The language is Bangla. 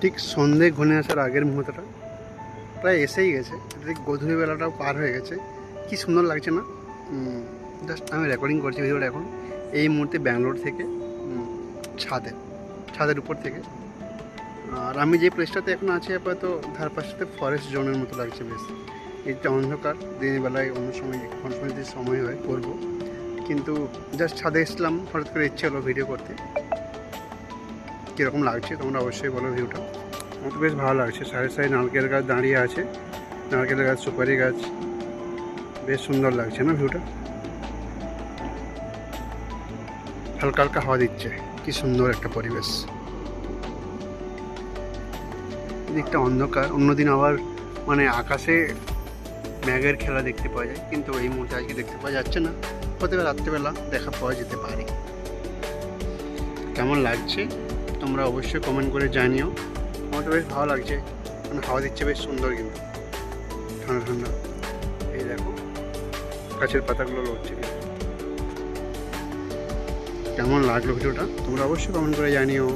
ঠিক সন্ধে ঘনিয়ে আসার আগের মুহূর্তটা প্রায় এসেই গেছে, ঠিক গধূলি বেলাটাও পার হয়ে গেছে। কি সুন্দর লাগছে না? জাস্ট আমি রেকর্ডিং করছি ভিডিওটা এখন এই মুহূর্তে ব্যাঙ্গালোর থেকে, ছাদের উপর থেকে। আর আমি যে প্লেসটাতে এখন আছি আপাতত ধারপাশটাতে ফরেস্ট জোনের মতো লাগছে বেশ। এটা অন্ধকার, দিনের বেলায় অন্য সময় কোন সময় যদি সময় হয় করবো, কিন্তু জাস্ট ছাদে এসলাম, হঠাৎ করে ইচ্ছে হলো ভিডিও করতে। কীরকম লাগছে তোমরা অবশ্যই বলো ভিউটা। আমার তো বেশ ভালো লাগছে। সাইডে সাইড নারকেল গাছ দাঁড়িয়ে আছে, নারকেল গাছ, সুপারি গাছ, বেশ সুন্দর লাগছে না ভিউটা? হালকা হালকা হাওয়া দিচ্ছে, কি সুন্দর একটা পরিবেশ। দিকটা অন্ধকার, অন্যদিন আবার মানে আকাশে মেঘের খেলা দেখতে পাওয়া যায়, কিন্তু এই মুহূর্তে আজকে দেখতে পাওয়া যাচ্ছে না। হতে পারে রাত্রেবেলা দেখা পাওয়া যেতে পারে। কেমন লাগছে তোমরা অবশ্যই কমেন্ট করে জানিও। আমার তো বেশ ভালো লাগছে, মানে হাওয়া দিচ্ছে বেশ সুন্দর, কিন্তু ঠান্ডা ঠান্ডা। এই দেখো গাছের পাতাগুলো লড়ছে। কেমন লাগলো ভিডিওটা তোমরা অবশ্যই কমেন্ট করে জানিও।